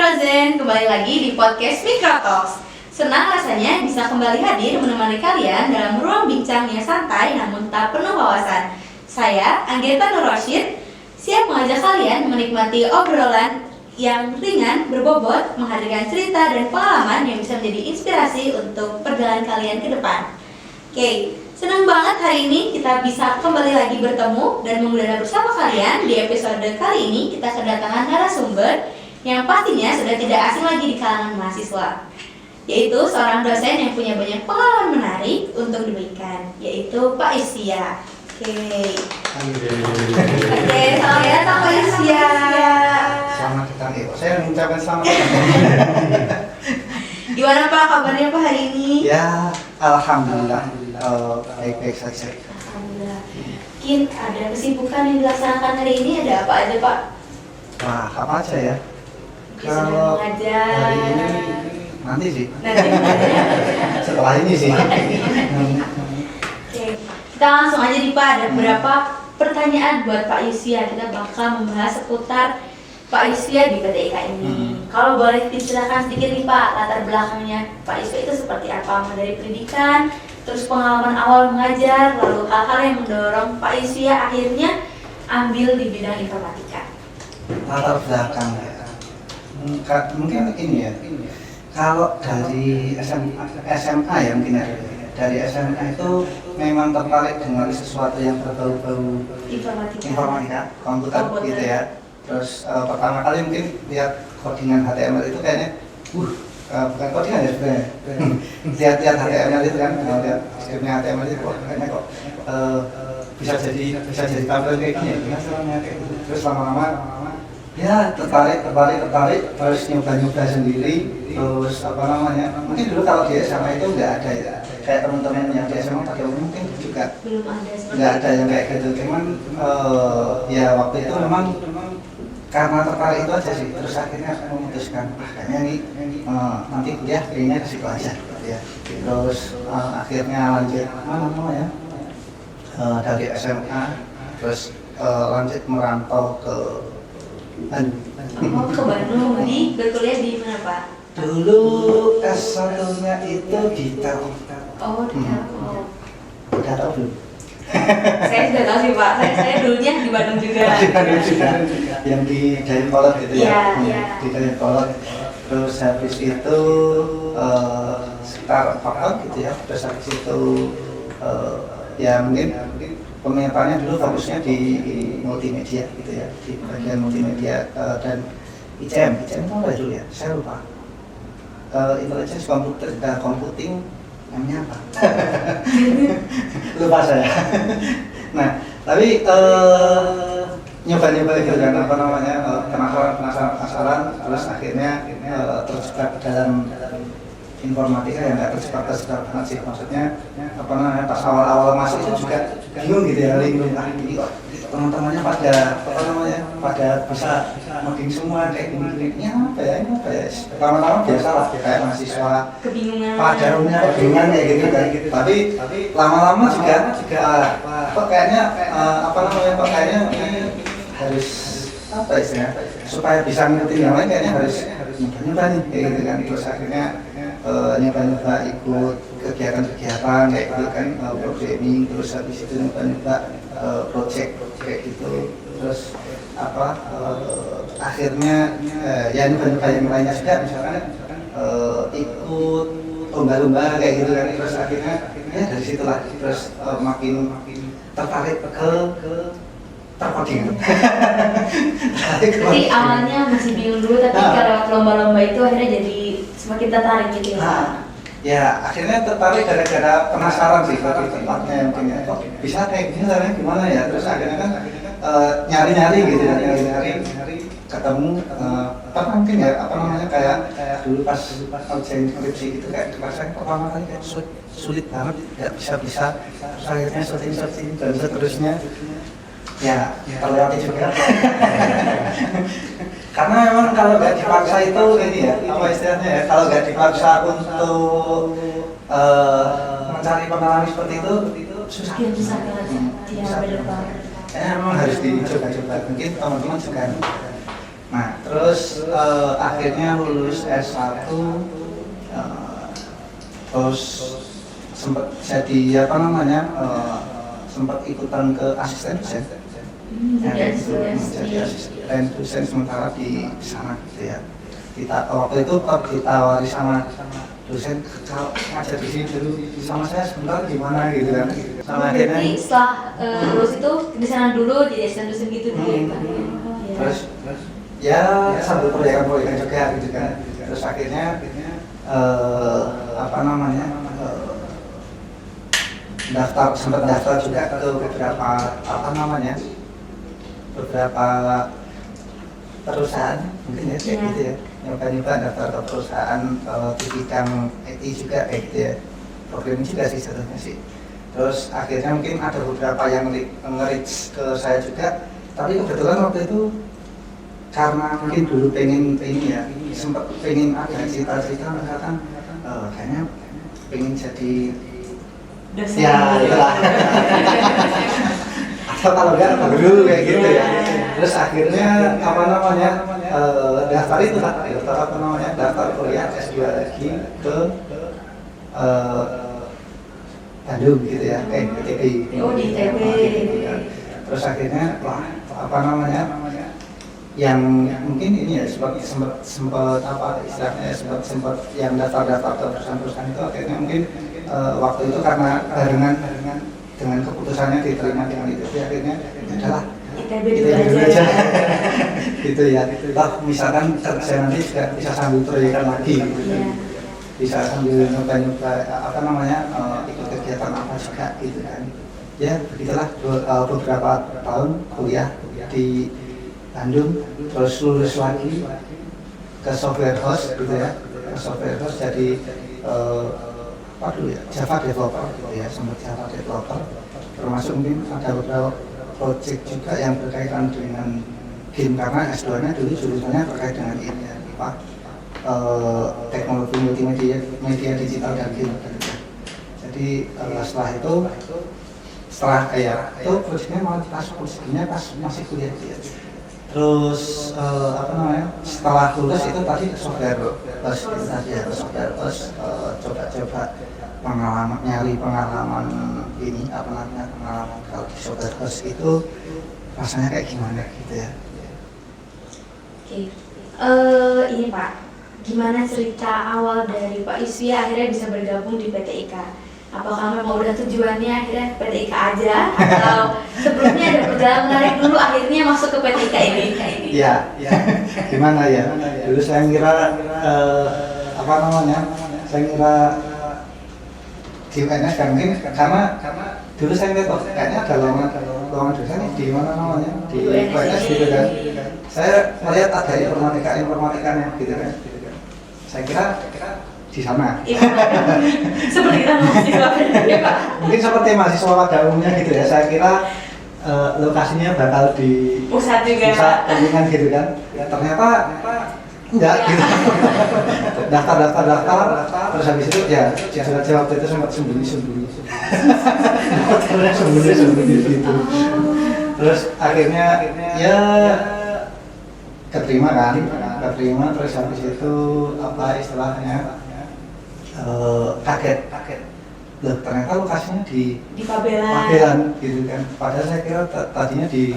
Mikrozen, kembali lagi di podcast Mikrotalks. Senang rasanya bisa kembali hadir menemani kalian dalam ruang bincang yang santai namun tak penuh wawasan. Saya, Anggeta Nur Rosyid, siap mengajak kalian menikmati obrolan yang ringan, berbobot, menghadirkan cerita dan pengalaman yang bisa menjadi inspirasi untuk perjalanan kalian ke depan. Oke, senang banget hari ini kita bisa kembali lagi bertemu dan mengudara bersama kalian. Di episode kali ini kita kedatangan narasumber yang pastinya sudah tidak asing lagi di kalangan mahasiswa, yaitu seorang dosen yang punya banyak pengalaman menarik untuk diberikan, yaitu Pak Isya. Oke, selamat datang Pak Isya. Selamat datang, saya mengucapkan selamat datang. Gimana Pak kabarnya Pak hari ini? Ya, alhamdulillah, baik-baik saja. Alhamdulillah. Mungkin ada kesibukan yang dilaksanakan hari ini, ada apa aja Pak? Wah, apa aja ya? Kalau mengajar. Hari ini nanti sih. Nanti. Setelah ini sih. Oke, kita langsung aja nih Pak, ada beberapa pertanyaan buat Pak Yusya. Kita bakal membahas seputar Pak Yusya di PT IKA ini. Kalau boleh diceritakan sedikit nih Pak, latar belakangnya Pak Yusya itu seperti apa? Mulai dari pendidikan, terus pengalaman awal mengajar, lalu hal-hal yang mendorong Pak Yusya akhirnya ambil di bidang informatika. Latar belakang ya. Mungkin ini ya. Kalau dari SMA ya mungkin ya. Dari SMA itu memang tertarik dengan sesuatu yang berbau-bau informatika, komputer gitu ya. Terus pertama kali mungkin lihat codingan HTML itu kayaknya, bukan codingan ya sebenarnya. Lihat HTML itu kan, lihat skripnya HTML itu, kayaknya kok bisa jadi tampilan kayak gini, gimana caranya kayak gitu. Terus lama-lama ya tertarik, terus nyoba sendiri. Terus mungkin dulu kalau di SMA itu nggak ada ya, kayak teman-teman yang di SMA pada mungkin juga Belum ada nggak ada yang kayak gitu. Cuman ya waktu itu memang karena tertarik itu aja sih. Terus akhirnya memutuskan kayaknya ini nanti kuliah kayaknya ke situ aja ya. Terus akhirnya lanjut dari SMA, terus lanjut merantau ke Bandung. Oh, ke Bandung, di berkuliah di mana Pak? Dulu S1-nya itu di Telkom. Oh, di Telkom. Udah tahu belum? Saya sudah tahu sih Pak, saya dulunya di Bandung juga. Di Bandung juga, yang di Dayakolot gitu ya? Iya. Di Dayakolot. Terus habis itu sekitar 4 tahun gitu ya. Terus habis itu ya mungkin peminatnya dulu fokusnya di multimedia gitu ya, di bagian multimedia dan ICM itu apa dulu ya? Saya lupa. Intelligence Computing namanya apa? Lupa saya. Nah, tapi nyoba-nyoba gitu kan, penasaran, terus akhirnya terjebak dalam informatika yang nggak terjebak banget sih, maksudnya pas awal masuk itu juga bingung gitu ya, bingung ini kok teman-temannya pada bisa ngoding semua kayak gini, ini apa ya, lama-lama biasa lah kayak mahasiswa Kebingungan. pada umumnya kebingungan kayak gitu. Tapi lama-lama juga kok kayaknya ini harus apa istilahnya, supaya bisa ngerti yang lain kayaknya harus nyoba nih kayak gitu kan. Terus akhirnya nyoba ikut kegiatan kayak gitu kan, programming, terus habis itu nyoba project kayak gitu. Terus akhirnya ya nyoba yang lainnya juga, misalkan ikut lomba-lomba kayak gitu kan. Terus akhirnya ya dari situlah terus makin tertarik ke tercoding. Jadi awalnya masih bingung dulu, tapi kalau lomba-lomba itu akhirnya jadi semakin tertarik gitu ya. Ya akhirnya tertarik gara-gara penasaran sih tadi tempatnya mungkin ya, kok bisa kayak gini caranya gimana ya. Terus akhirnya kan nyari-nyari gitu ya, nyari ketemu mungkin ya kayak dulu pas ujian skripsi gitu, kayak rasanya pertama kali kayak sulit banget, nggak bisa. Akhirnya searching dan seterusnya ya terlewati juga. Karena memang kalau nggak dipaksa itu ini ya, apa istilahnya ya, kalau nggak dipaksa untuk mencari pengalaman seperti itu susah. Iya, susah banget. Iya, benar banget. Memang harus dicoba-coba. Mungkin teman-teman juga Nah, terus akhirnya lulus S1, terus sempat jadi apa namanya, sempat ikutan ke asisten dosen. Jadi asisten dosen sementara di sana gitu ya. Waktu itu ditawari sama dosen, kalau ngajar di sini dulu sama saya sebentar gimana gitu kan. Sama akhirnya berarti setelah lulus itu di sana dulu jadi asisten dosen gitu dulu ya Pak? terus ya sambil proyekan juga gitu kan. Terus akhirnya apa namanya, sempat daftar juga ke beberapa apa namanya, beberapa perusahaan mungkin ya kayak gitu ya, nyoba daftar ke perusahaan di bidang IT juga kayak gitu ya, programming juga sih sebenarnya sih. Terus akhirnya mungkin ada beberapa yang nge-reach ke saya juga, tapi kebetulan waktu itu karena mungkin dulu pengen ini ya, sempat pengen ada cita-cita misalkan kayaknya pengen jadi dosen ya itulah atau kalau enggak guru kayak gitu ya. Terus akhirnya apa namanya, daftar itu lah, daftar apa namanya, daftar kuliah S2 lagi ke Bandung gitu ya, ke ITB. Oh di ITB. Terus akhirnya wah apa namanya, yang mungkin ini ya sempat apa istilahnya, sempat yang daftar ke perusahaan-perusahaan itu akhirnya mungkin waktu itu karena barengan dengan keputusannya diterima dengan itu, akhirnya adalah ITB dulu aja gitu ya. Toh misalkan kerja nanti juga bisa sambil proyekan lagi gitu. Bisa sambil nyoba apa namanya, ikut kegiatan apa juga gitu kan. Ya begitulah beberapa tahun kuliah di Bandung, terus lulus lagi ke software house gitu ya, ke software house jadi apa dulu ya, Java developer gitu ya, sempat Java developer, termasuk mungkin ada beberapa project juga yang berkaitan dengan game karena S2-nya dulu jurusannya terkait dengan ini ya, apa teknologi media digital dan game gitu. Jadi setelah itu itu projectnya malah pas masih kuliah gitu ya. Terus apa namanya, setelah lulus itu tadi software house itu tadi ya, software house, coba-coba nyari pengalaman ini apa namanya, pengalaman kalau di software house itu rasanya kayak gimana gitu ya. Oke, ini Pak, gimana cerita awal dari Pak Yusfi akhirnya bisa bergabung di PT IKA? Apakah memang udah tujuannya akhirnya PT IKA aja, atau sebelumnya ada perjalanan menarik dulu akhirnya masuk ke PT IKA ini? Iya, gimana ya? Dulu saya kira apa namanya? Saya kira di UNS kan mungkin karena dulu saya lihat kayaknya ada lowongan dosen di mana namanya di UNS gitu kan. Saya melihat ada informatikanya gitu kan. Saya kira di sana. Seperti kita mahasiswa ya Pak. Mungkin seperti mahasiswa pada umumnya gitu ya. Saya kira lokasinya bakal di Pusat juga. Pusat pendidikan gitu kan. Ya, ternyata enggak gitu. daftar terus habis itu ya jujur waktu itu sempat sembunyi gitu. Terus akhirnya ya keterima terus habis itu apa istilahnya, kaget loh ternyata lokasinya di Pabelan gitu kan. Padahal saya kira tadinya di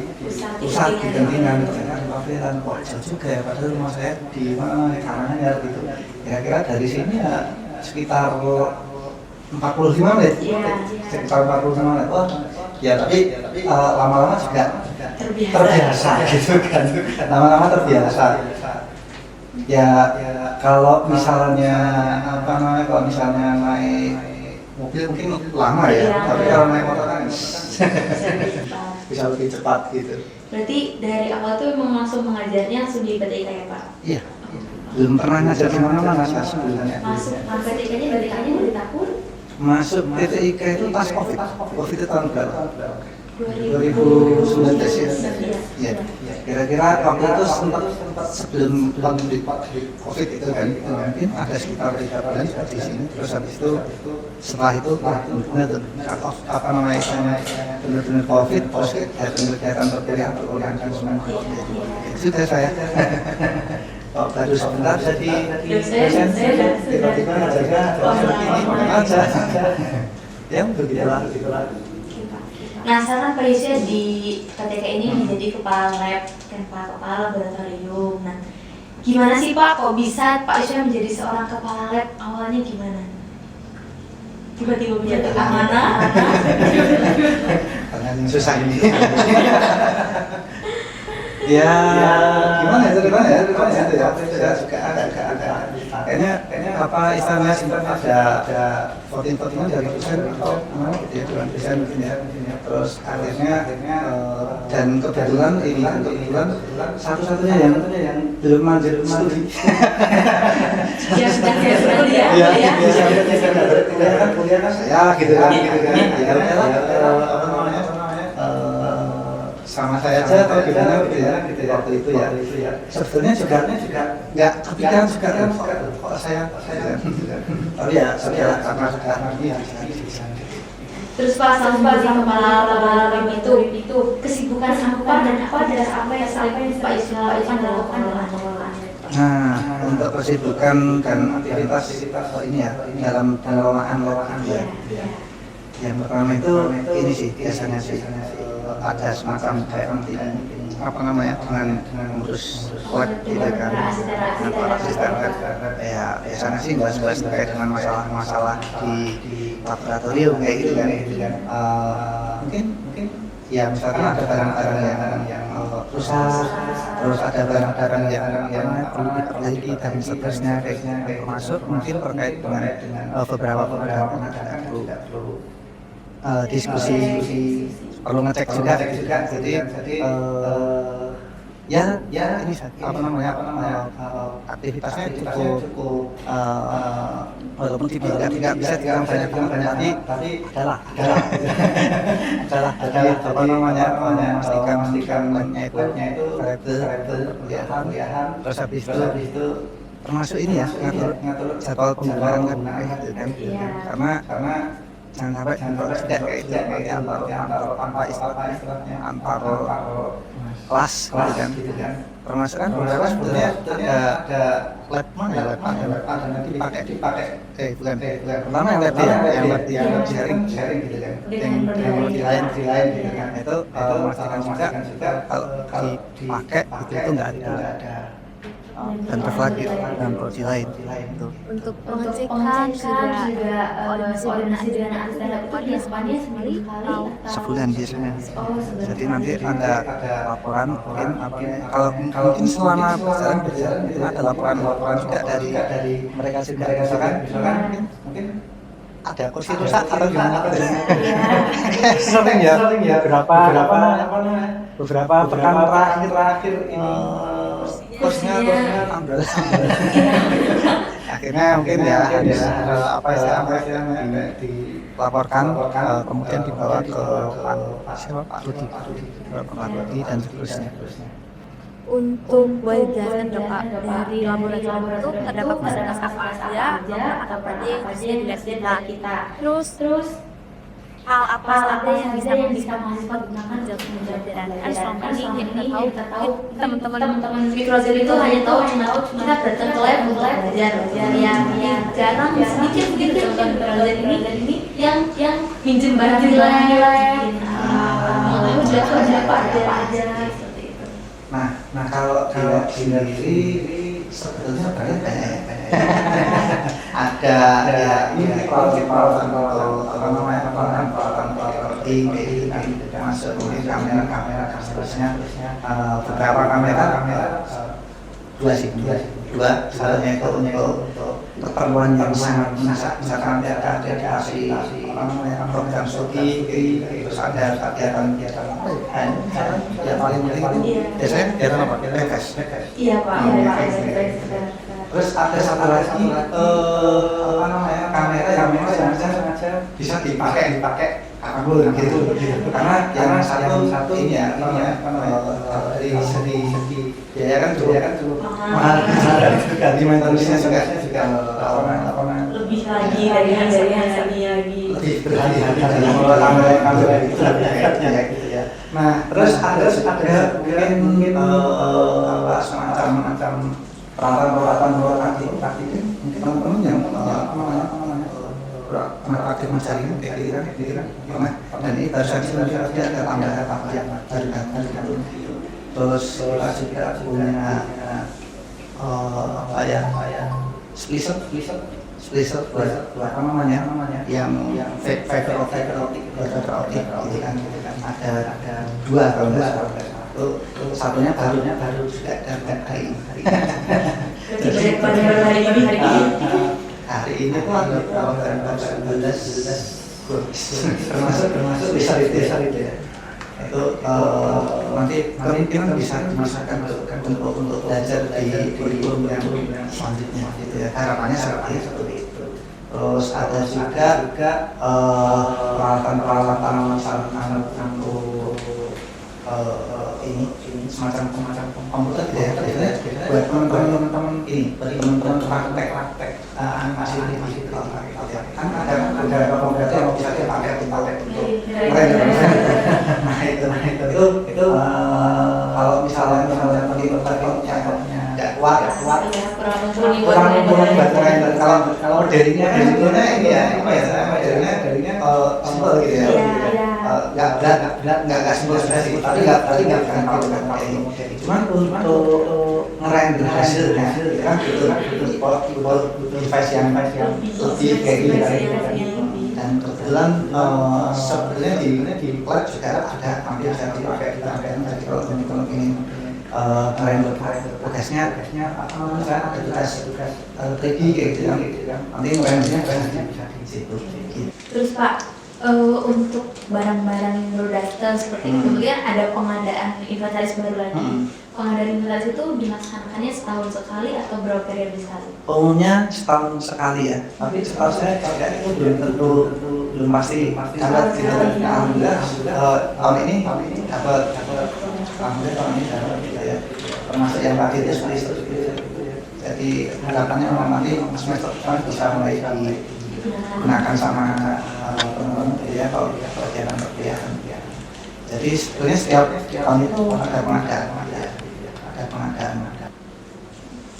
pusat di Gentingan, ternyata di Pabelan. Wah jauh juga ya, padahal rumah saya di mana, di Karanganyar gitu. Kira-kira dari sini ya sekitar 45 menit, sekitar 45 menit. Wah ya tapi lama-lama juga terbiasa gitu kan, lama-lama terbiasa. Ya kalau misalnya apa namanya, kalau misalnya naik mobil mungkin lama ya, tapi kalau naik motor kan bisa lebih cepat gitu. Berarti dari awal tuh memang langsung mengajarnya langsung di PT IKA ya Pak? Iya, belum pernah ngajar di mana-mana sebenarnya. Masuk PT IKA-nya dari tahun? Masuk PT IKA itu pas COVID itu tahun berapa? 2019 ya. Iya. Kira-kira waktu itu sempat sebelum COVID itu kan, mungkin ada sekitar 3 bulan di sini. Terus habis itu setelah itu benar-benar cut off apa namanya, benar-benar COVID, terus kegiatan perkuliahan semua. Itu sudah saya. Oh, baru sebentar jadi dosen, tiba-tiba ngajarnya seperti ini aja. Ya begitulah. Nah, sekarang Pak Yusya di KTK ini menjadi kepala lab dan kepala laboratorium. Nah, gimana sih Pak kok bisa Pak Yusya menjadi seorang kepala lab? Awalnya gimana? Tiba-tiba menjadi amanah. Tangan yang susah ini. Ya, gimana ya? Saya juga agak kayaknya apa istilahnya sempat ada voting-votingan dari dosen atau mana gitu ya, dengan dosen mungkin ya. Terus akhirnya dan kebetulan satu-satunya yang belum lanjut studi. Ya sudah kuliah. Ya, kuliah kan saya gitu kan. Ya udahlah, apa namanya? Sama saya aja atau gimana gitu ya waktu itu ya. Sebetulnya juga nggak kepikiran juga kok saya tapi ya sudah karena sudah bisa. Terus Pak sama kepala laboratorium itu kesibukan apa dan apa yang Pak Yusya lakukan dalam pengelolaan? Nah, untuk kesibukan dan aktivitas ini ya dalam pengelolaan ya. Yang pertama itu ini sih biasanya sih ada semacam kayak nanti apa namanya dengan mengurus lab gitu kan dengan para asisten kan ya biasanya sih bahas-bahas terkait dengan masalah di laboratorium kayak gitu kan mungkin ya misalkan ada barang-barang yang rusak terus ada barang-barang yang perlu diperbaiki dan seterusnya kayak termasuk mungkin terkait dengan beberapa yang perlu diskusi perlu ngecek juga jadi ya ini apa namanya aktivitasnya cukup walaupun tidak bisa dibilang banyak tapi adalah jadi apa namanya memastikan labnya itu kredibel terus habis itu termasuk ini ya ngatur jadwal penggunaan kan gitu kan karena jangan sampai tidak kayak itu antar istilahnya antar kelas gitu kan termasuk kan beberapa sebetulnya ada lab mana ya lab dipakai bukan pertama yang lab yang sharing gitu kan yang di lain gitu kan itu memastikan juga kalau dipakai itu nggak ada dan terlagi dalam prodi lain itu. Untuk pengecekan juga koordinasi dengan asisten lab itu dia sekali sebulan biasanya. Jadi nanti ada laporan mungkin kalau mungkin selama perjalanan mungkin ada laporan juga dari mereka juga misalkan mungkin ada kursi rusak atau gimana sering ya beberapa pekan terakhir ini kursinya ambil akhirnya mungkin ya apa istilahnya dilaporkan kemudian dibawa ke Pak Rudi dan seterusnya. Untuk boleh dijelaskan dong Pak, dari laboratorium itu terdapat fasilitas apa saja atau berarti khususnya di kita. Terus hal apa saja yang bisa mahasiswa gunakan dalam pembelajaran? Kan selama ini kita tahu teman-teman Mikrozel itu hanya tahu kita datang ke lab belajar yang jarang sedikit begitu teman-teman Mikrozel ini yang minjem barang di lab mengetahui apa aja. Nah kalau di negeri sebetulnya banyak ada ya ini peralatan apa namanya masuk mungkin kamera dan seterusnya beberapa kamera dua misalnya itu untuk keperluan yang sangat mendesak misalkan ada dikasih apa namanya program studi terus ada kegiatan yang paling penting biasanya kegiatan apa? PKS. Iya Pak. Terus ada satu lagi apa namanya kamera yang sengaja bisa dipakai apapun gitu karena yang satu ini ya dari segi biaya kan cukup mahal di maintenance-nya juga lebih lebih lagi dari lagi. Lebih berhati-hati dalam mengelola kamera itu gitu ya. Nah, terus ada mungkin apa semacam peralatan praktik mungkin teman-teman yang aktif mencari pikiran gimana, dan ini baru saja ada tambahan terus kita juga punya apa ya splitter buat apa namanya yang fiber optik gitu kan, ada dua kalau nggak salah. Itu satunya baru juga dapat hari ini. Hari ini tuh ada beberapa 19 termasuk besar itu ya. Itu nanti kita bisa dimasukkan untuk belajar di kurikulum yang selanjutnya gitu ya. Harapannya seperti itu. Terus ada juga peralatan untuk ini semacam komputer gitu ya. Buat teman-teman ini, bagi teman-teman praktek animasi gitu ya. Kan ada komputer yang bisa dipakai untuk nah itu kalau misalnya contohnya nggak kuat kurang mumpuni buat render. Kalau modelinya ini ya modelinya simpel gitu ya, nggak berat nggak simpel sih, tapi nggak kayak ini. Cuman untuk ngerender hasilnya kan butuh device yang lebih kayak gini. Dan kebetulan sebenarnya di cloud juga ada hampir bisa dipakai jadi kalau teman-teman ingin ngerender tugasnya apa namanya ada tugas 3D kayak gitu kan, nanti ngerendernya bisa di situ. Terus Pak, untuk barang-barang yang baru datang seperti kemudian ada pengadaan inventaris baru lagi. Pengadaan inventaris itu dilaksanakannya setahun sekali atau berapa periode sekali? Umumnya setahun sekali ya, tapi setahu saya juga itu belum pasti dapat gitu. Alhamdulillah tahun ini dapat gitu ya, termasuk yang tadi itu seperti itu. Jadi harapannya nanti semester depan bisa mulai digunakan sama teman-teman gitu ya, kalau kegiatan. Jadi sebenarnya setiap tahun itu ada pengadaan.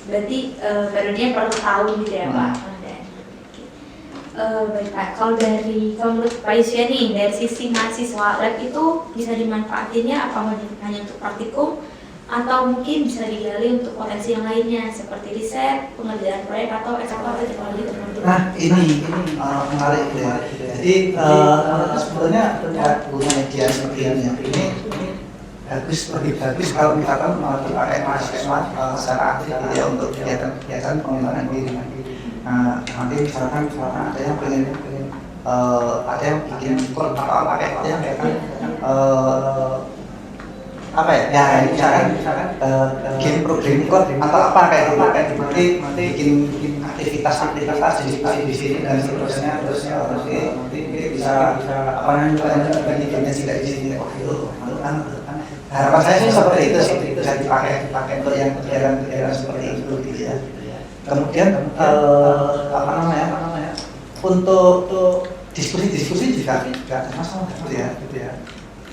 Berarti periodenya per tahun gitu ya Pak? Baik Pak, kalau menurut Pak Yusya nih, dari sisi mahasiswa lab itu bisa dimanfaatinnya apa hanya untuk praktikum atau mungkin bisa digali untuk potensi yang lainnya seperti riset, pengerjaan proyek atau eksekutif teknologi tertentu. Nah ini menarik ya. Jadi sebetulnya punya media seperti ini bagus kalau misalkan mau dipakai mahasiswa secara aktif gitu ya untuk kegiatan pengembangan diri. Nah nanti misalkan ada yang pengen ada yang bikin code atau apa kayak gitu ya kan apa ya misalkan bikin programming code atau apa kayak gitu nanti bikin aktivitas di sini dan seterusnya nanti bisa apa namanya bikin juga di sini itu kan harapan saya sih seperti itu sih, bisa dipakai untuk yang kegiatan seperti itu gitu ya. Kemudian apa namanya untuk diskusi juga ada masalah gitu ya.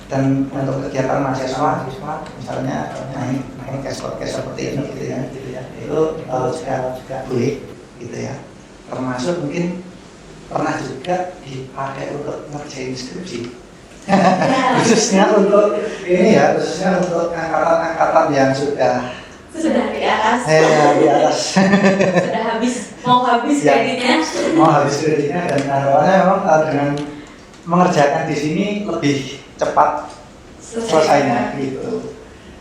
Dan untuk kegiatan mahasiswa misalnya main case seperti ini gitu ya, itu juga boleh gitu ya. Termasuk mungkin pernah juga dipakai untuk ngerjain skripsi. Khususnya untuk ini ya, khususnya untuk angkatan yang sudah di atas. Di atas. Sudah mau habis kreditnya. Mau habis kreditnya dan harapannya memang dengan mengerjakan di sini lebih cepat selesainya gitu.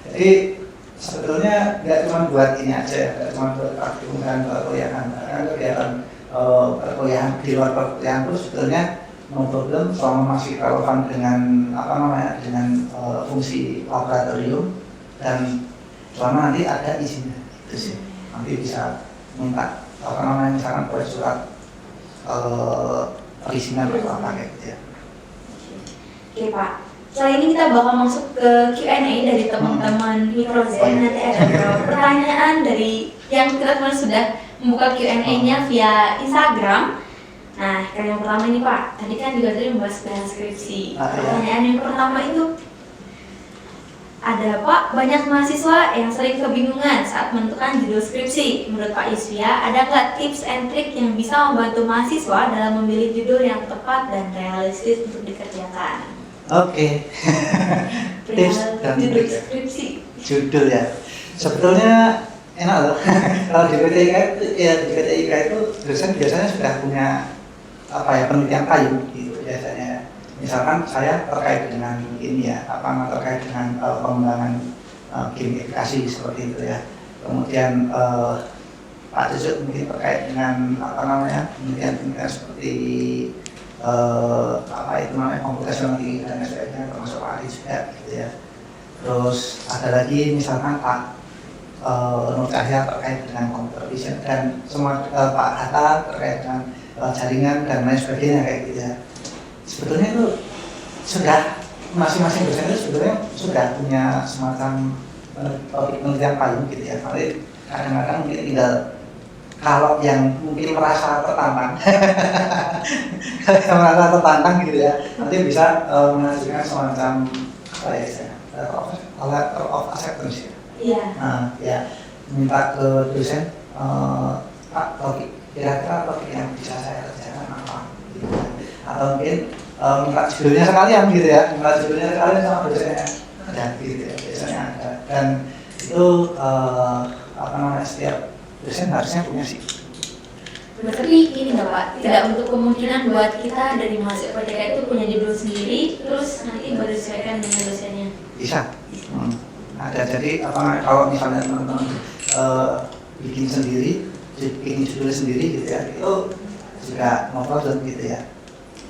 Jadi sebetulnya nggak cuma buat ini aja, nggak cuma buat praktikum dan perkuliahan, kan kegiatan perkuliahan di luar perkuliahan itu sebetulnya problem selama masih relevan dengan apa namanya dengan fungsi laboratorium dan selama nanti ada izinnya itu sih, nanti bisa minta apa namanya misalkan buat surat perizinan atau apa kayak gitu ya. Oke Pak, setelah ini kita bakal masuk ke Q&A dari teman-teman Mikrozen. Nanti ada beberapa pertanyaan dari yang kita sudah membuka Q&A-nya via Instagram. Nah, yang pertama ini Pak, tadi kan juga tadi membahas skripsi. Iya. Pertanyaan yang pertama itu, ada Pak, banyak mahasiswa yang sering kebingungan saat menentukan judul skripsi. Menurut Pak Yusfia, ada nggak tips and trick yang bisa membantu mahasiswa dalam memilih judul yang tepat dan realistis untuk dikerjakan? Oke. Tips dan Judul trik. skripsi. Judul ya. Sebetulnya enak loh. Kalau di PTIK itu ya di PTIK itu dosen biasanya sudah punya penelitian payung gitu biasanya. Misalkan saya terkait dengan ini ya, terkait dengan pengembangan gamifikasi seperti itu ya. Kemudian Pak Cucuk mungkin terkait dengan penelitian seperti computational thinking dan sebagainya, termasuk Pak Ali juga gitu ya. Terus ada lagi misalkan Pak Nur Cahya terkait dengan computer vision dan semua Pak Hatta terkait dengan jaringan dan lain sebagainya kayak gitu ya. Sebetulnya itu sudah masing-masing dosen itu sebetulnya sudah punya semacam topik penelitian payung gitu ya. Tapi kadang-kadang mungkin tinggal kalau yang mungkin merasa tertantang, gitu ya, nanti bisa menghasilkan semacam letter of acceptance ya. Iya. Nah, ya minta ke dosen, Pak, topik kira-kira topik yang bisa saya kerjakan apa? Gitu. Atau mungkin minta judulnya sekalian gitu ya, minta judulnya sekalian sama dosennya ada gitu ya, biasanya ada. Dan itu setiap dosen harusnya punya sih. Tapi ini nggak Pak, tidak untuk kemungkinan buat kita dari mahasiswa PTK itu punya judul sendiri, terus nanti baru disesuaikan dengan dosennya. Bisa. Ada, jadi kalau misalnya teman-teman bikin sendiri, bikin judul sendiri gitu ya, itu juga no problem gitu ya.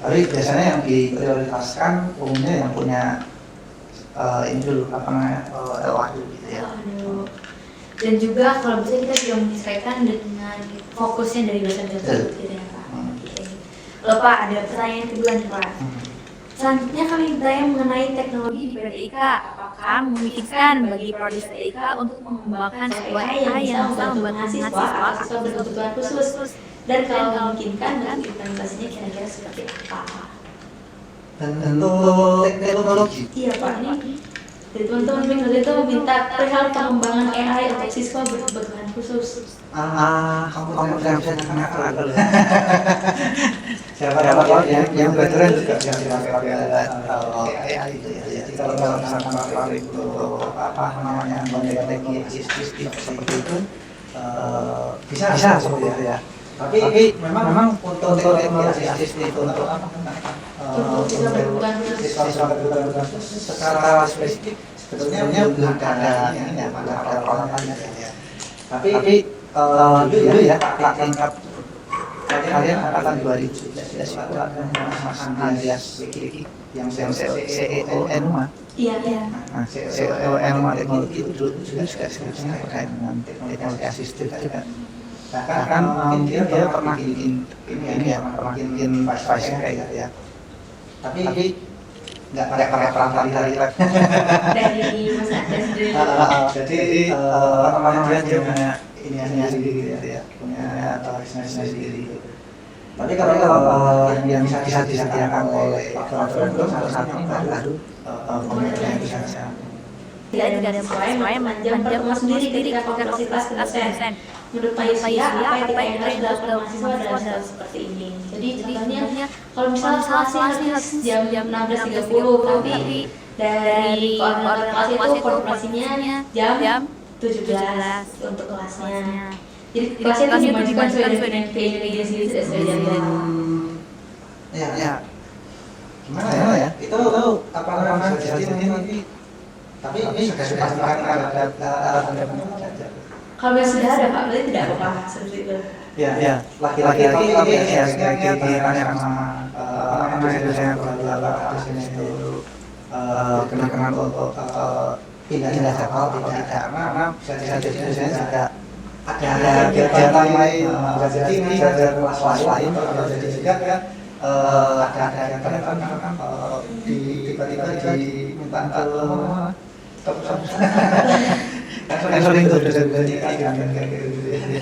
Tapi biasanya yang diprioritaskan umumnya yang punya ini dulu LA gitu ya. Dan juga kalau bisa kita juga menyesuaikan dengan fokusnya dari dosen tersebut gitu ya Pak. Lalu Pak, ada pertanyaan kedua nih Pak. Selanjutnya kami bertanya mengenai teknologi di PTIK. Apakah memungkinkan bagi prodi PTIK untuk mengembangkan sebuah AI yang bisa membantu mahasiswa berkebutuhan khusus? Dan kalau memungkinkan, nanti implementasinya kira-kira seperti apa? Bentuk teknologi. Iya Pak, ini dari teman-teman minggu itu minta perihal pengembangan AI untuk siswa berkebutuhan khusus. Kamu bisa kenapa kalau siapa yang belajar juga yang pakai AI itu ya. Jadi kalau misalkan pakai itu teknologi seperti itu bisa seperti itu ya. Tapi memang untuk teknologi itu untuk secara spesifik sebetulnya belum ada ini ya, ada peralatannya ya. Tapi dulu ya tingkat kalian angkatan 2017 itu ada Mas Andreas Wiki yang CEON mah. Iya. Nah, CEON mah teknologi itu dulu juga skripsinya terkait dengan teknologi asistif juga. Bahkan dia pernah bikin ini ya, pernah bikin vice kayak gitu ya. Tapi nggak pakai perangkat dari Dari Mas Andreas sendiri. Jadi dia punya ini sendiri gitu ya, punya bisnis sendiri. Tapi kalau yang bisa disediakan oleh platform itu satu ini baru komputer yang bisa. Tidak ada sesuai memanjang pertemuan sendiri ketika kapasitas dosen. Menurut Pak Yusya, apa yang harus dilakukan mahasiswa dalam hal seperti ini? Jadi contohnya, kalau misalnya kelasnya harus jam 16.30, tapi dari koordinator kelas itu konfirmasinya jam 17 untuk kelasnya. Jadi kelasnya itu dimajukan sesuai dengan keinginan sendiri, tidak sesuai jam. Ya. Gimana ya? Itu apa namanya? Jadi nanti. Tapi ini sudah ada kalau sudah ada Pak, berarti tidak apa-apa seperti itu. Ya. Laki-laki ini ya ditanyakan sama dosen dosennya itu kenangan untuk pindah jadwal atau tidak, karena bisa jadi dosennya juga ada kegiatan lain, bisa jadi ini ada kelas lain, atau jadi juga kan ada kegiatan kan tiba-tiba diminta ke kan sering tuh dosen-dosen kayak gitu.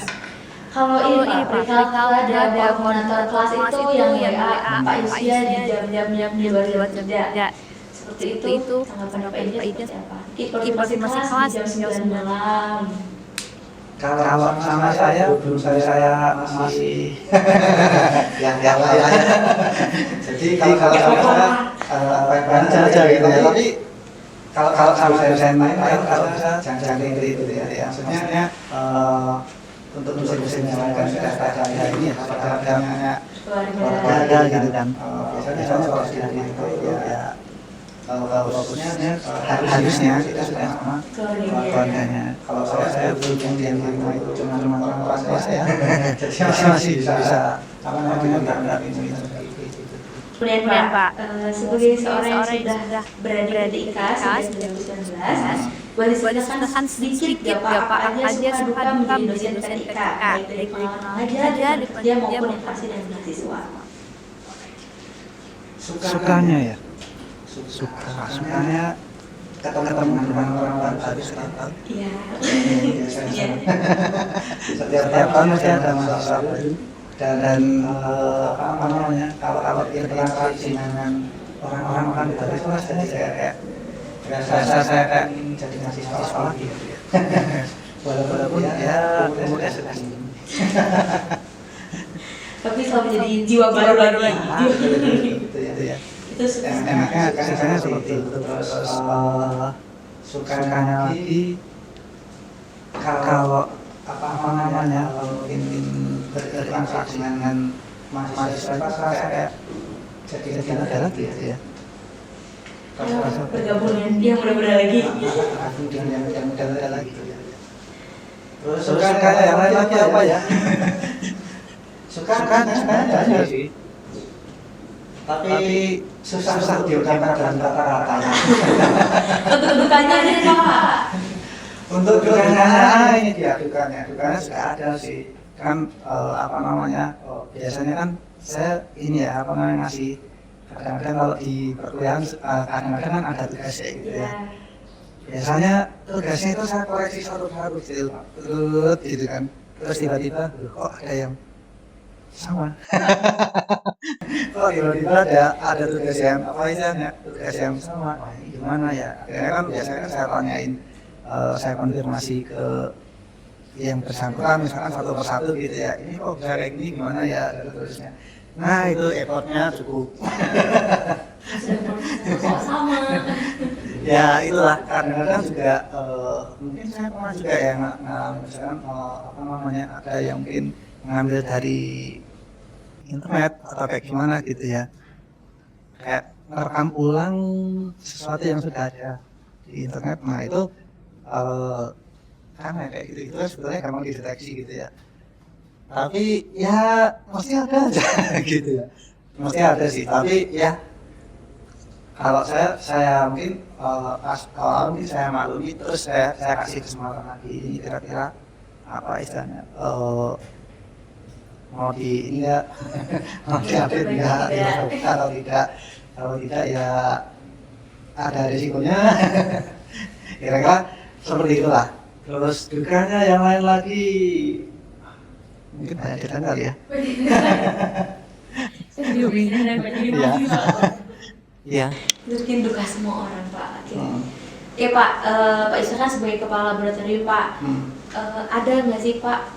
Kalau ini Pak, perihal ada koordinator kelas itu yang WA Pak Yusya di jam-jam di luar jam kerja. Seperti itu, tanggapan Pak Ida seperti apa? Informasi kelas di jam 9 malam. Kalau sama saya, belum saya masih yang ya. Jadi kalau sama saya aja gitu ya. Tapi kalau sama saya main kalau bisa jangan itu ya. Maksudnya untuk musim-musim yang kan sudah ada ini ya, ada keluarga gitu kan. Biasanya kalau sudah itu ya kalau fokusnya harusnya kita sudah sama keluarganya. Kalau saya belum yang di rumah itu cuma orang tua saya, jadi masih bisa apa namanya nggak ini. Kemudian Pak, sebagai seorang yang sudah berada di IKAS sejak 2019, boleh diceritakan sedikit ya Pak, apa aja suka menjadi dosen TK, baik dari pengalaman aja, dari kerja maupun interaksi dengan mahasiswa. Sukanya ya, sukanya ketemu dengan orang baru setiap tahun. Iya. Setiap tahun masih ada mahasiswa baru. Dan apa namanya kalau berinteraksi dengan orang-orang baru itu rasanya saya kayak rasa saya kayak jadi mahasiswa lagi gitu ya. Walaupun ya umurnya sudah tapi selalu jadi jiwa baru lagi. Gitu ya. Itu enaknya kasihnya seperti itu. Terus sukanya lagi kalau apa namanya ingin berinteraksi dengan mahasiswa saya kayak jadi ada lagi ya. bergabung dengan yang muda-muda lagi. Dengan yang muda-muda lagi. Terus suka yang lain lagi apa ya? Suka aja sih. Tapi susah diungkapkan dalam kata-kata. Untuk dukanya aja Pak. Untuk dukanya ini dia dukanya sudah ada sih kan apa namanya biasanya kan saya ini ya apa namanya ngasih kadang-kadang kalau di perkuliahan kadang-kadang kan ada tugasnya gitu ya. Biasanya tugasnya itu saya koreksi satu-satu gitu kan. Terus tiba-tiba kok ada yang sama. Kok tiba-tiba ada tugas yang apa istilahnya tugas yang sama. Wah, ini gimana ya? Akhirnya kan biasanya kan saya tanyain saya konfirmasi ke yang bersangkutan misalkan satu persatu gitu ya. Ini kok bisa kayak gini gimana ya dan terusnya. Nah itu effortnya cukup. Kok sama? Ya itulah kadang-kadang juga mungkin saya pernah juga ya misalkan apa namanya ada yang mungkin mengambil dari internet atau kayak gimana gitu ya. Kayak merekam ulang sesuatu yang sudah ada di internet. Nah itu karena kayak gitu itu kan sebetulnya gampang dideteksi gitu ya. Tapi ya mesti ada aja gitu ya. Mesti ada sih. Tapi ya kalau saya mungkin pas awal mungkin saya maklumi terus saya kasih kesempatan lagi ini kira-kira apa istilahnya mau di ini enggak mau diupdate enggak kalau tidak ya ada risikonya kira-kira seperti itulah. Terus dukanya yang lain lagi mungkin banyak cerita kali ya. Iya. Mungkin duka semua orang Pak. Oke Pak, Pak Yusya kan sebagai kepala laboratorium Pak, ada nggak sih Pak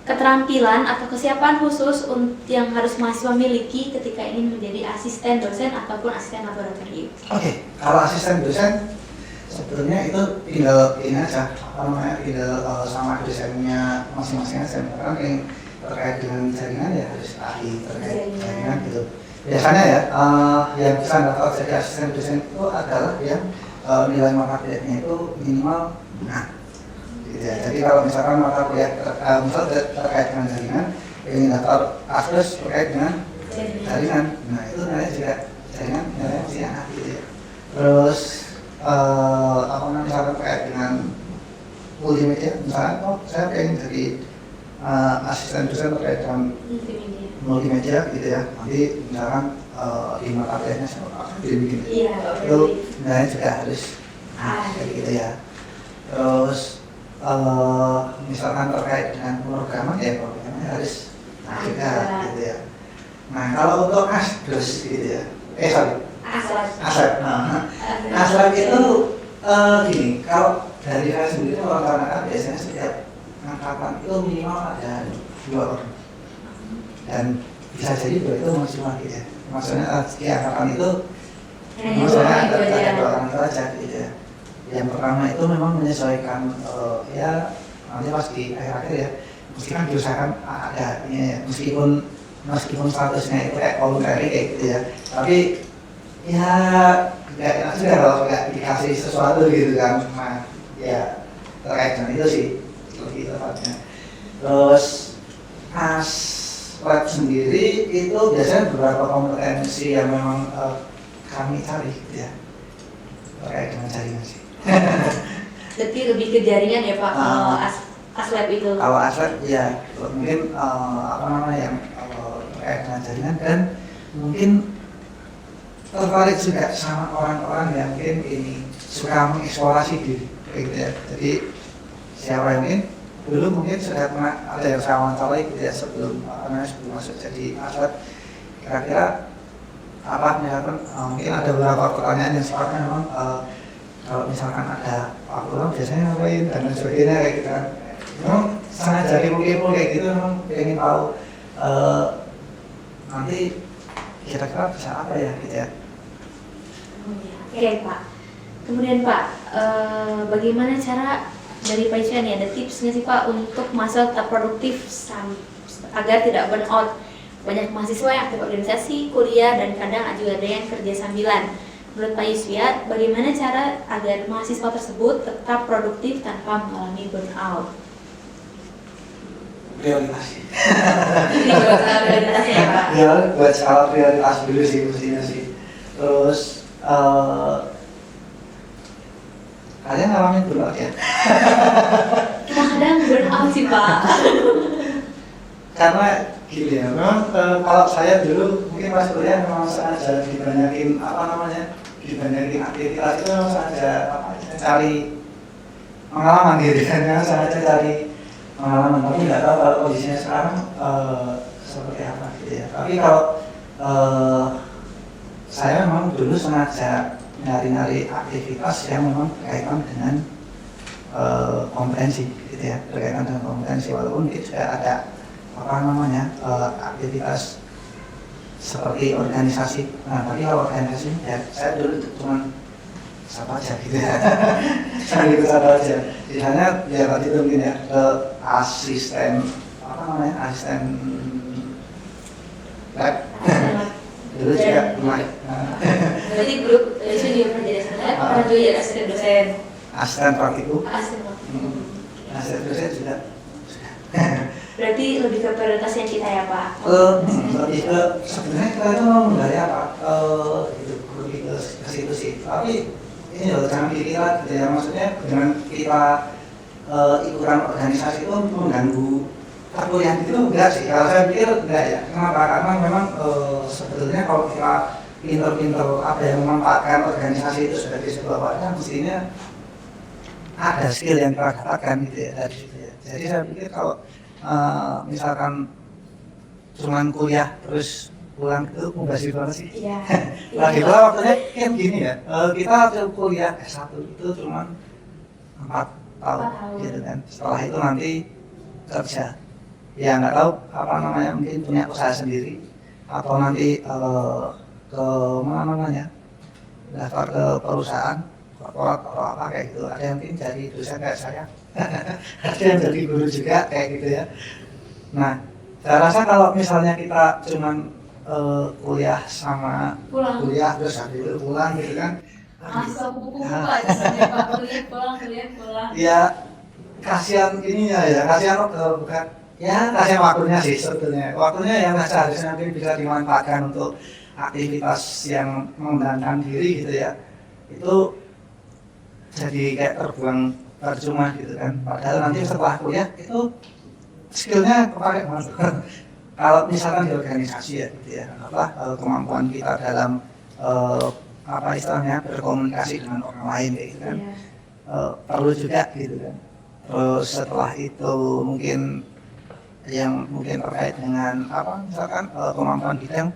keterampilan atau kesiapan khusus yang harus mahasiswa miliki ketika ingin menjadi asisten dosen ataupun asisten laboratorium? Oke, kalau asisten dosen sebetulnya itu tinggal ini aja, apa namanya, tinggal sama dosennya masing-masing aja. Karena yang terkait dengan jaringan ya harus ahli terkait jaringan gitu. Biasanya ya, yang bisa dapat jadi asisten dosen itu adalah yang nilai mata kuliahnya itu minimal nah. Gitu ya. Jadi kalau misalkan mata kuliah misal terkait dengan jaringan, ingin daftar asdos terkait dengan jaringan, nah itu nilainya juga jaringan nilainya mesti enak gitu ya. Terus apa namanya misalkan terkait dengan multimedia, misalkan saya pengen jadi asisten dosen terkait dengan multimedia gitu ya. Nanti misalkan di mata kuliahnya seperti begini, itu nilainya juga harus kayak gitu ya. Terus misalkan terkait dengan pemrograman ya programnya harus juga gitu ya. Nah kalau untuk asdos gitu ya, aslab. Aslab itu gini, kalau dari saya sendiri melaksanakan biasanya setiap angkatan itu minimal ada 2 orang dan bisa jadi 2 itu maksimal gitu ya. Maksudnya di angkatan itu maksudnya ada 2 orang itu aja gitu ya. Yang pertama itu memang menyesuaikan ya nanti pas di akhir-akhir ya mesti kan diusahakan ada ya, meskipun statusnya itu kayak voluntary kayak gitu ya, tapi ya nggak enak juga kalau nggak dikasih sesuatu gitu kan. Nah ya terkait dengan itu sih lebih tepatnya. Terus aslab sendiri itu biasanya beberapa kompetensi yang memang kami cari gitu ya terkait dengan jaringan sih. Jadi lebih ke jaringan ya Pak, aslab itu. Kalau aslab ya mungkin apa namanya yang terkait dengan jaringan dan mungkin tertarik juga sama orang-orang yang mungkin ini suka mengeksplorasi diri gitu ya. Jadi siapa yang mungkin dulu mungkin sudah pernah ada yang saya wawancarai gitu ya sebelum masuk jadi aslab, kira-kira apa misalkan mungkin ada beberapa pertanyaan yang sifatnya memang kalau misalkan ada waktu biasanya ngapain dan lain sebagainya kayak gitu kan. Memang sangat jadi kepo kayak gitu, memang pengen tahu nanti kira-kira bisa apa ya gitu ya. Oke Pak. Kemudian Pak, bagaimana cara dari Pak Isyan ya, ada tips nggak sih Pak untuk masa tetap produktif agar tidak burn out? Banyak mahasiswa yang aktif organisasi, kuliah, dan kadang juga ada yang kerja sambilan. Menurut Pak Yuswiat, bagaimana cara agar mahasiswa tersebut tetap produktif tanpa mengalami burnout? Prioritas. Ini prioritasnya ya Pak? Ya, buat skala prioritas dulu sih mestinya sih. Terus kalian ngalamin burnout ya? Kita kadang burnout sih Pak. Karena gitu ya, memang kalau saya dulu mungkin pas kuliah memang sengaja dibanyakin dibanyakin aktivitas itu memang sengaja cari pengalaman gitu kan, memang sengaja cari pengalaman, tapi nggak tahu kalau kondisinya sekarang seperti apa gitu ya. Tapi kalau saya memang dulu sengaja nyari-nyari aktivitas yang memang berkaitan dengan kompetensi gitu ya, berkaitan dengan kompetensi, walaupun itu juga ada apa namanya aktivitas seperti organisasi. Nah tapi kalau organisasi ya saya dulu cuma siapa aja gitu ya. Saya gitu siapa aja. Misalnya ya tadi itu mungkin ya ke asisten apa namanya asisten lab. Dulu juga lumayan. Berarti grup itu juga pernah jadi asisten lab, pernah juga jadi asisten dosen. Asisten praktikum. Asisten praktikum. Asisten dosen juga. Berarti lebih ke prioritasnya kita ya Pak? Lebih ke sebenarnya kita itu mau menggali apa gitu, lebih ke situ sih. Tapi ini loh jangan dikira gitu ya, maksudnya dengan kita ikutan organisasi itu mengganggu perkuliahan itu enggak sih. Kalau saya pikir enggak ya. Kenapa? Karena memang sebetulnya kalau kita pinter-pinter apa yang memanfaatkan organisasi itu sebagai sebuah wadah, mestinya ada skill yang kita dapatkan gitu ya dari situ ya. Jadi saya pikir kalau misalkan cuman kuliah terus pulang itu mubazir banget sih. Iya. Lagi pula waktunya kan gini ya, kita kuliah S1 itu cuman 4 tahun gitu kan. Setelah itu nanti kerja. Ya nggak tahu apa namanya, mungkin punya usaha sendiri atau nanti ke mana namanya daftar ke perusahaan korporat atau apa kayak gitu. Ada yang mungkin jadi dosen kayak saya. Ada yang jadi guru juga kayak gitu ya. Nah, saya rasa kalau misalnya kita cuman kuliah sama kuliah terus habis itu pulang gitu kan. Masuk buku Pak, kuliah pulang. Ya kasihan ininya ya, kasihan bukan. Ya kasihan waktunya sih sebetulnya. Waktunya yang seharusnya mungkin bisa dimanfaatkan untuk aktivitas yang mengembangkan diri gitu ya. Itu jadi kayak terbuang percuma gitu kan. Padahal nanti setelah kuliah itu skillnya kepake banget. Kalau misalkan di organisasi ya gitu ya, kemampuan kita dalam apa istilahnya berkomunikasi dengan orang lain kayak gitu kan, perlu juga gitu kan. Terus setelah itu mungkin yang mungkin terkait dengan apa misalkan kemampuan bidang,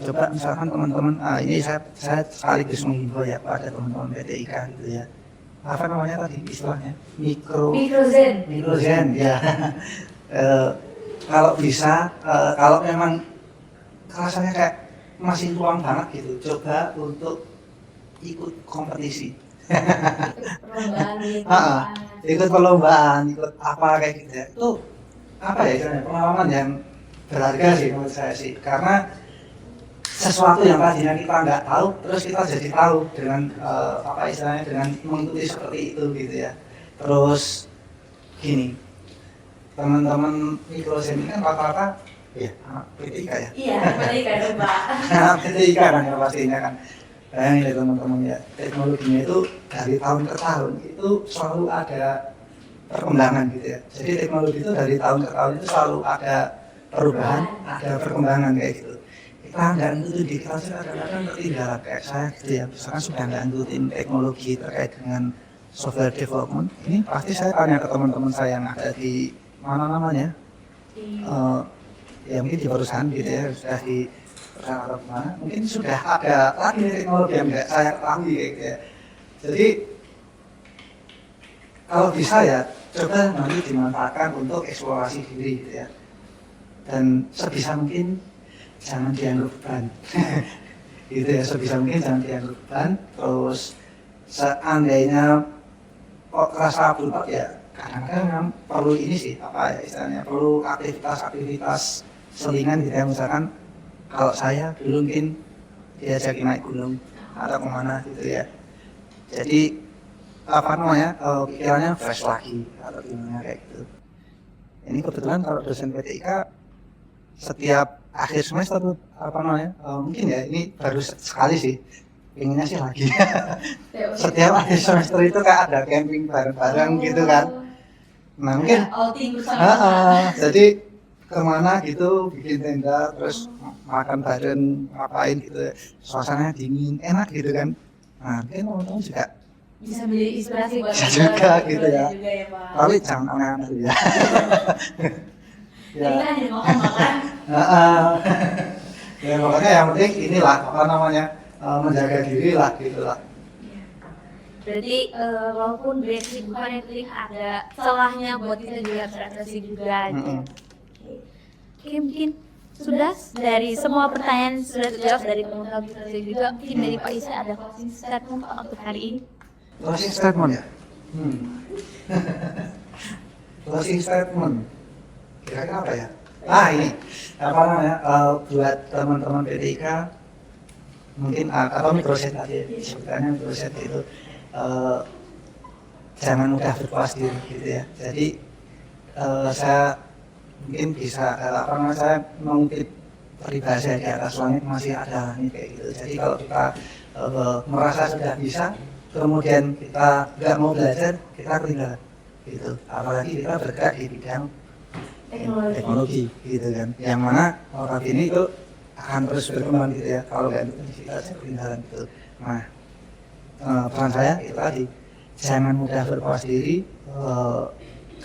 coba misalkan teman-teman ini saya sekaligus menghimbau ya pada teman-teman PTIK gitu ya, apa namanya tadi istilahnya mikrozen ya. Kalau bisa kalau memang rasanya kayak masih luang banget gitu, coba untuk ikut kompetisi. Ikut perlombaan, ikut apa kayak gitu ya. Itu apa ya istilahnya, pengalaman yang berharga sih menurut saya sih, karena sesuatu yang tadinya kita nggak tahu terus kita jadi tahu dengan apa istilahnya, dengan mengikuti seperti itu gitu ya. Terus gini, teman-teman mikrozen ini kan rata-rata ya anak PTIK ya. Iya, PTIK dong Pak. Anak PTIK kan ya pastinya kan. Bayangin ya teman-teman ya, teknologinya itu dari tahun ke tahun itu selalu ada perkembangan gitu ya. Jadi teknologi itu dari tahun ke tahun itu selalu ada perubahan, ada perkembangan kayak gitu. Kita nggak ngikutin diri kita kadang-kadang ketinggalan kayak saya gitu ya. Misalkan sudah nggak ngikutin teknologi terkait dengan software development, ini pasti saya tanya ke teman-teman saya yang ada di mana namanya, ya mungkin di perusahaan gitu ya, sudah di perusahaan atau mana, mungkin sudah ada lagi teknologi yang nggak saya ketahui kayak gitu ya. Jadi kalau bisa ya coba nanti dimanfaatkan untuk eksplorasi diri gitu ya, dan sebisa mungkin jangan dianggap beban. Gitu ya, sebisa mungkin jangan dianggap beban. Terus seandainya kok kerasa berubah ya kadang-kadang perlu ini sih, apa ya istilahnya, perlu aktivitas selingan gitu ya. Misalkan kalau saya dulu mungkin diajakin naik gunung atau kemana gitu ya, jadi apa namanya, pikirannya fresh lagi atau gimana kayak gitu. Ini kebetulan kalau dosen PTIK setiap akhir semester tuh apa namanya, mungkin ya ini baru sekali sih, pengennya sih lagi. Setiap akhir semester itu kayak ada camping bareng-bareng gitu kan. Nah mungkin outing bersama. jadi kemana gitu, bikin tenda terus makan bareng, ngapain gitu, suasananya dingin enak gitu kan. Nah mungkin teman-teman juga Bisa menjadi inspirasi buat bisa juga gitu ya. juga ya Pak. Tapi jangan aneh-aneh ya. Jadi kita hanya makan-makan. Ya pokoknya yang penting inilah apa namanya, menjaga diri lah gitu lah. Berarti walaupun banyak kesibukan yang penting ada celahnya buat kita juga beradaptasi juga gitu. Oke, mungkin sudah dari semua pertanyaan sudah terjawab dari teman-teman kita juga. Mungkin dari Pak Isa ada closing statement Pak untuk hari ini. Closing statement ya. Closing statement. Kira-kira apa ya? Ini apa namanya, buat teman-teman PTIK mungkin atau mikroset tadi sebutannya mikroset itu, jangan mudah berpuas diri gitu ya. Jadi saya mungkin bisa apa namanya, saya mengutip peribahasa di atas langit masih ada nih kayak gitu. Jadi kalau kita merasa sudah bisa, kemudian kita nggak mau belajar, kita ketinggalan gitu. Apalagi kita bergerak di bidang teknologi gitu kan, yang mana notabene itu akan terus berkembang gitu ya. Kalau nggak itu kita ketinggalan gitu. Nah pesan saya itu tadi, jangan mudah berpuas diri,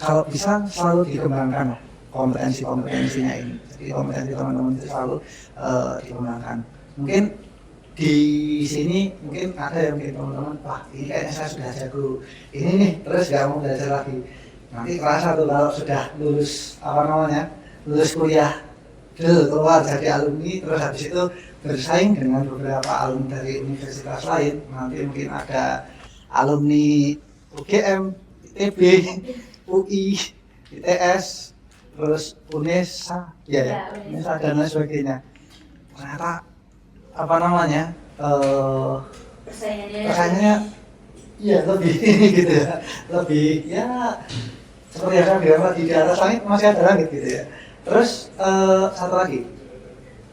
kalau bisa selalu dikembangkan kompetensinya ini. Jadi kompetensi teman-teman itu selalu dikembangkan. Mungkin di sini mungkin ada yang mungkin teman-teman, wah ini kayaknya saya sudah jago ini nih, terus nggak mau belajar lagi. Nanti kerasa tuh kalau sudah lulus apa namanya, lulus kuliah dulu keluar jadi alumni, terus habis itu bersaing dengan beberapa alumni dari universitas lain. Nanti mungkin ada alumni UGM, ITB, UI, ITS, terus UNESA, UNESA dan lain sebagainya. Ternyata apa namanya, persaingannya ya lebih gitu ya, lebih ya seperti yang saya bilang tadi, di atas langit masih ada langit gitu ya. Terus satu lagi,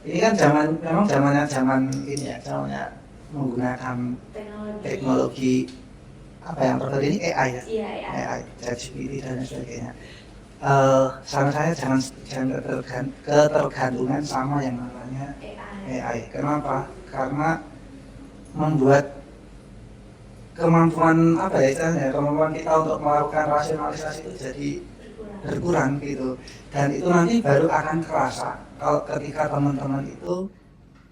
ini kan memang zaman ini ya, zamannya menggunakan teknologi apa yang terbaru ini, AI ya, AI, ChatGPT dan lain sebagainya. Saran saya jangan ketergantungan sama yang namanya AI. Kenapa? Karena membuat kemampuan apa ya istilahnya, kemampuan kita untuk melakukan rasionalisasi itu jadi berkurang gitu. Dan itu nanti baru akan kerasa kalau ketika teman-teman itu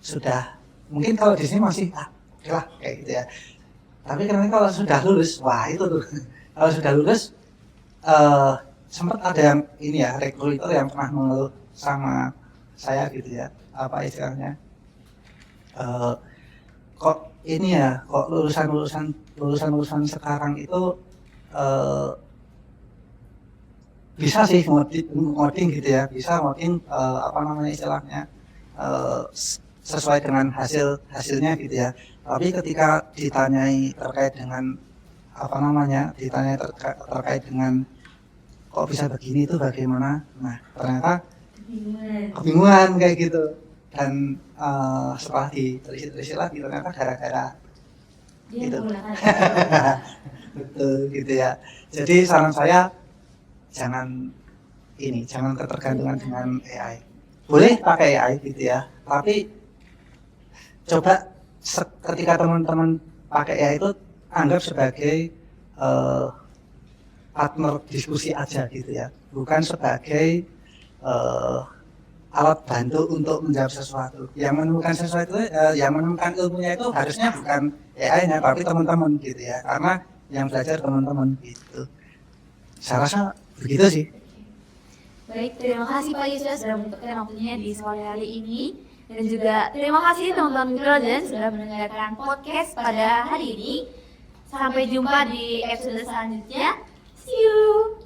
sudah, mungkin kalau di sini masih oke lah kayak gitu ya, tapi karena kalau sudah lulus, wah itu tuh kalau sudah lulus sempat ada yang ini ya, rekruter yang pernah mengeluh sama saya gitu ya, apa istilahnya, kok ini ya, kok lulusan sekarang itu bisa sih ngoding gitu ya, bisa ngoding apa namanya istilahnya, sesuai dengan hasilnya gitu ya. Tapi ketika ditanyai terkait dengan apa namanya, terkait dengan kok bisa begini itu bagaimana, nah ternyata kebingungan kayak gitu. Dan setelah ditelisik lagi ternyata gara-gara gitu. Betul gitu ya. Jadi saran saya jangan ketergantungan dengan AI. Boleh pakai AI gitu ya, tapi coba ketika teman-teman pakai AI itu anggap sebagai partner diskusi aja gitu ya, bukan sebagai alat bantu untuk menjawab sesuatu. Yang menemukan ilmunya itu harusnya bukan AI-nya, tapi teman-teman gitu ya, karena yang belajar teman-teman gitu. Saya rasa begitu sih. Baik, terima kasih Pak Yusuf sudah menyempatkan waktunya di sore hari ini. Dan juga terima kasih teman-teman Mikrogen sudah mendengarkan podcast pada hari ini. Sampai jumpa di episode selanjutnya. See you!